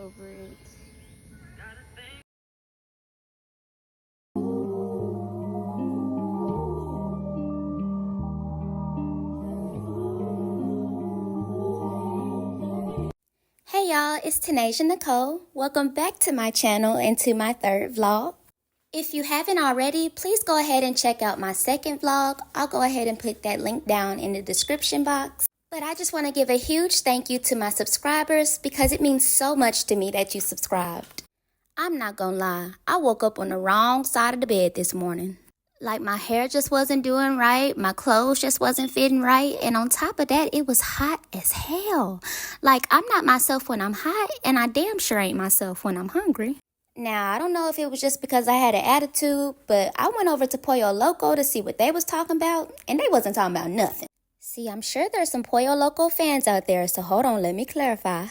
over it. Hey y'all, it's Tanisha Nicole. Welcome back to my channel and to my third vlog. If you haven't already, please go ahead and check out my second vlog. I'll go ahead and put that link down in the description box. But I just want to give a huge thank you to my subscribers because it means so much to me that you subscribed. I'm not gonna lie, I woke up on the wrong side of the bed this morning. Like my hair just wasn't doing right, my clothes just wasn't fitting right, and on top of that, it was hot as hell. Like I'm not myself when I'm hot, and I damn sure ain't myself when I'm hungry. Now, I don't know if it was just because I had an attitude, but I went over to Pollo Loco to see what they was talking about, and they wasn't talking about nothing. See, I'm sure there's some Pollo Loco fans out there, so hold on, let me clarify.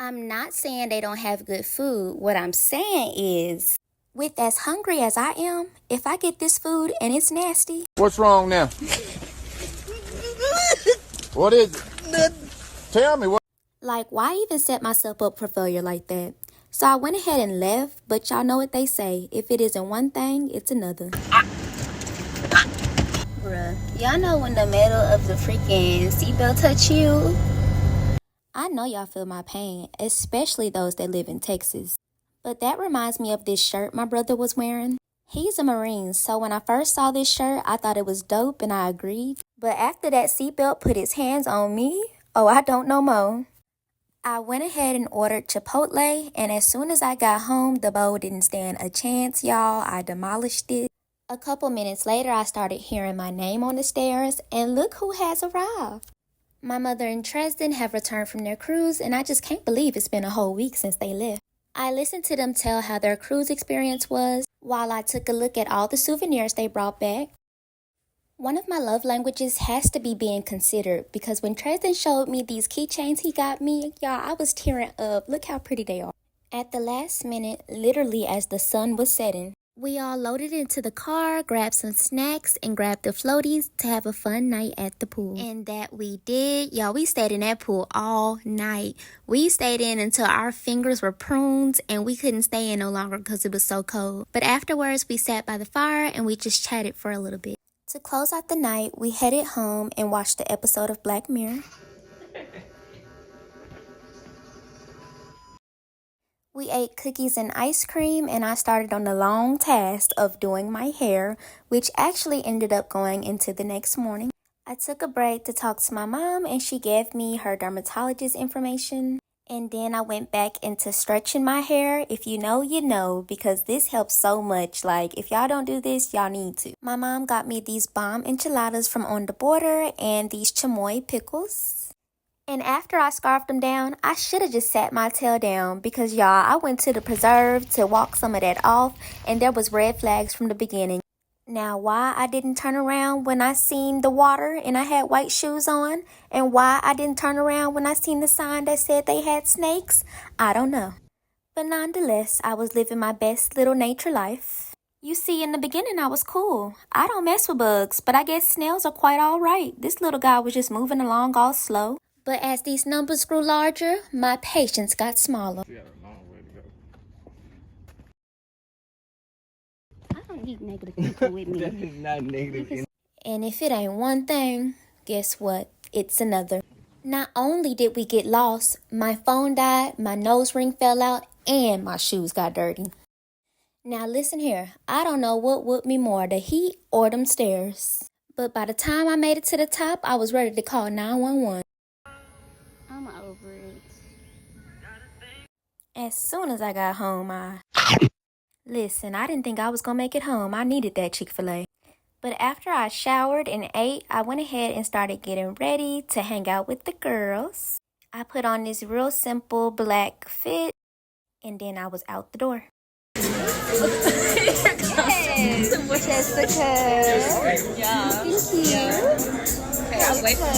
I'm not saying they don't have good food. What I'm saying is, with as hungry as I am, if I get this food and it's nasty. What's wrong now? What is it? Tell me what. Like, why even set myself up for failure like that? So I went ahead and left, but y'all know what they say. If it isn't one thing, it's another. Bruh, y'all know when the metal of the freaking seatbelt touch you? I know y'all feel my pain, especially those that live in Texas. But that reminds me of this shirt my brother was wearing. He's a Marine, so when I first saw this shirt, I thought it was dope and I agreed. But after that seatbelt put his hands on me, oh, I don't know more. I went ahead and ordered Chipotle, and as soon as I got home, the bowl didn't stand a chance, y'all. I demolished it. A couple minutes later, I started hearing my name on the stairs, and look who has arrived. My mother and Tristan have returned from their cruise, and I just can't believe it's been a whole week since they left. I listened to them tell how their cruise experience was, while I took a look at all the souvenirs they brought back. One of my love languages has to be being considered, because when Tristan showed me these keychains he got me, y'all, I was tearing up. Look how pretty they are. At the last minute, literally as the sun was setting, we all loaded into the car, grabbed some snacks, and grabbed the floaties to have a fun night at the pool. And that we did. Y'all, we stayed in that pool all night. We stayed in until our fingers were prunes and we couldn't stay in no longer because it was so cold. But afterwards, we sat by the fire and we just chatted for a little bit. To close out the night, we headed home and watched the episode of Black Mirror. We ate cookies and ice cream, and I started on the long task of doing my hair, which actually ended up going into the next morning. I took a break to talk to my mom, and she gave me her dermatologist information. And then I went back into stretching my hair. If you know, you know, because this helps so much. Like, if y'all don't do this, y'all need to. My mom got me these bomb enchiladas from On the Border and these chamoy pickles. And after I scarfed them down, I should have just sat my tail down because, y'all, I went to the preserve to walk some of that off, and there was red flags from the beginning. Now, why I didn't turn around when I seen the water and I had white shoes on, and why I didn't turn around when I seen the sign that said they had snakes, I don't know. But nonetheless, I was living my best little nature life. You see, in the beginning, I was cool. I don't mess with bugs, but I guess snails are quite all right. This little guy was just moving along all slow. But as these numbers grew larger, my patience got smaller. You got a long way to go. I don't need negative people with me. That is not negative. And if it ain't one thing, guess what? It's another. Not only did we get lost, my phone died, my nose ring fell out, and my shoes got dirty. Now listen here, I don't know what whooped me more, the heat or them stairs. But by the time I made it to the top, I was ready to call 911. I'm over it. As soon as I got home, Listen, I didn't think I was gonna make it home. I needed that Chick-fil-A. But after I showered and ate, I went ahead and started getting ready to hang out with the girls. I put on this real simple black fit, and then I was out the door. Yes, Jessica. Yeah. Thank you.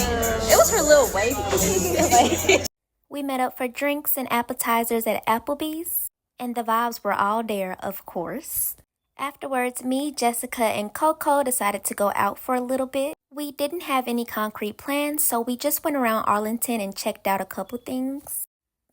It was her little wavy. We met up for drinks and appetizers at Applebee's, and the vibes were all there, of course. Afterwards, me, Jessica, and Coco decided to go out for a little bit. We didn't have any concrete plans, so we just went around Arlington and checked out a couple things.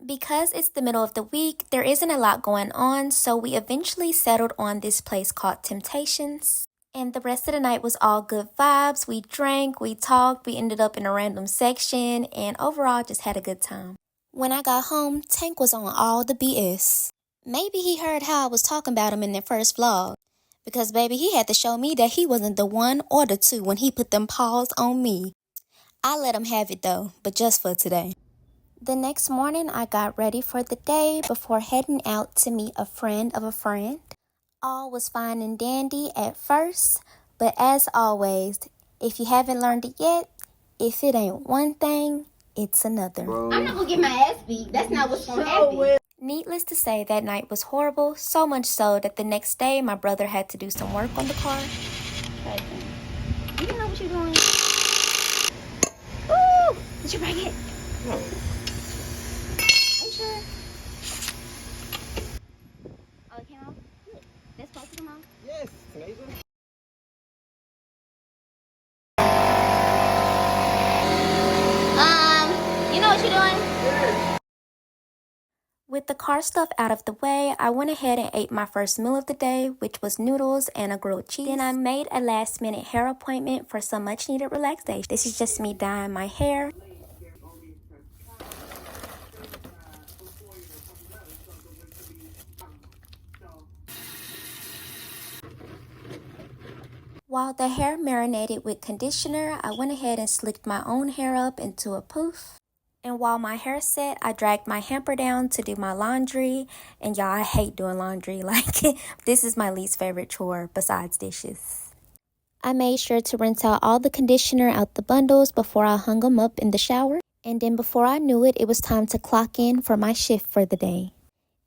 Because it's the middle of the week, there isn't a lot going on, so we eventually settled on this place called Temptations. And the rest of the night was all good vibes. We drank, we talked, we ended up in a random section, and overall just had a good time. When I got home, Tank was on all the BS. Maybe he heard how I was talking about him in the first vlog. Because baby, he had to show me that he wasn't the one or the two when he put them paws on me. I let him have it though, but just for today. The next morning, I got ready for the day before heading out to meet a friend of a friend. All was fine and dandy at first, but as always, if you haven't learned it yet, if it ain't one thing, it's another. I'm not gonna get my ass beat. That's not what's gonna happen. Needless to say, that night was horrible, so much so that the next day my brother had to do some work on the car. You know what you're doing? Ooh! Did you break it? No. Are you sure? Oh, it came out? Good. That's supposed to come out? Yes, Nathan. You know what you're doing? With the car stuff out of the way, I went ahead and ate my first meal of the day, which was noodles and a grilled cheese. Then I made a last-minute hair appointment for some much-needed relaxation. This is just me dyeing my hair. While the hair marinated with conditioner, I went ahead and slicked my own hair up into a poof. And while my hair set, I dragged my hamper down to do my laundry. And y'all, I hate doing laundry. Like, this is my least favorite chore besides dishes. I made sure to rinse out all the conditioner out the bundles before I hung them up in the shower. And then before I knew it, it was time to clock in for my shift for the day.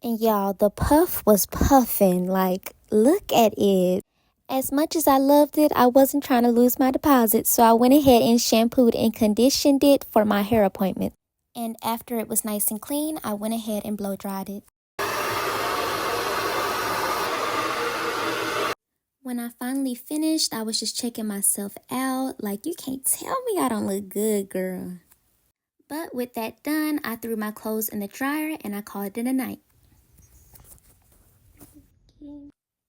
And y'all, the puff was puffing. Like, look at it. As much as I loved it, I wasn't trying to lose my deposit, so I went ahead and shampooed and conditioned it for my hair appointment. And after it was nice and clean, I went ahead and blow dried it. When I finally finished, I was just checking myself out. Like, you can't tell me I don't look good, girl. But with that done, I threw my clothes in the dryer and I called it a night.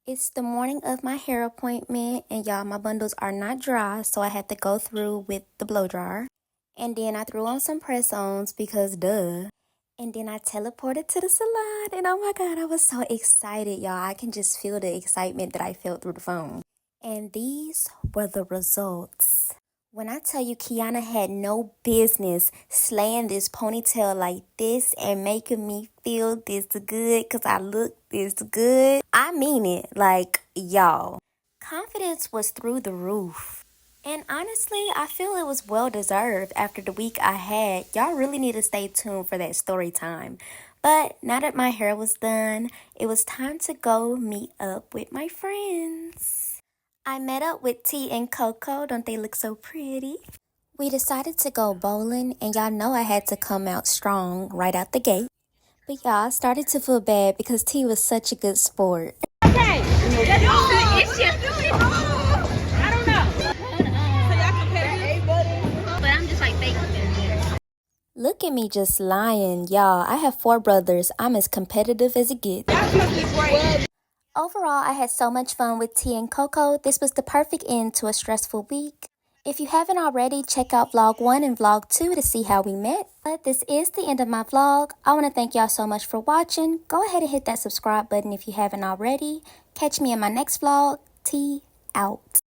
It's the morning of my hair appointment, and y'all, my bundles are not dry, so I had to go through with the blow dryer. And then I threw on some press-ons because duh. And then I teleported to the salon, and oh my God, I was so excited, y'all. I can just feel the excitement that I felt through the phone. And these were the results. When I tell you Kiana had no business slaying this ponytail like this and making me feel this good because I look this good, I mean it. Like, y'all, confidence was through the roof. And honestly, I feel it was well deserved after the week I had. Y'all really need to stay tuned for that story time. But now that my hair was done, it was time to go meet up with my friends. I met up with T and Coco. Don't they look so pretty? We decided to go bowling, and y'all know I had to come out strong right out the gate. But y'all, I started to feel bad because T was such a good sport. Okay. It's just... I don't know. But I'm just like fake. Look at me just lying, y'all. I have 4 brothers. I'm as competitive as it gets. Overall, I had so much fun with T and Coco. This was the perfect end to a stressful week. If you haven't already, check out vlog 1 and vlog 2 to see how we met. But this is the end of my vlog. I want to thank y'all so much for watching. Go ahead and hit that subscribe button if you haven't already. Catch me in my next vlog. T out.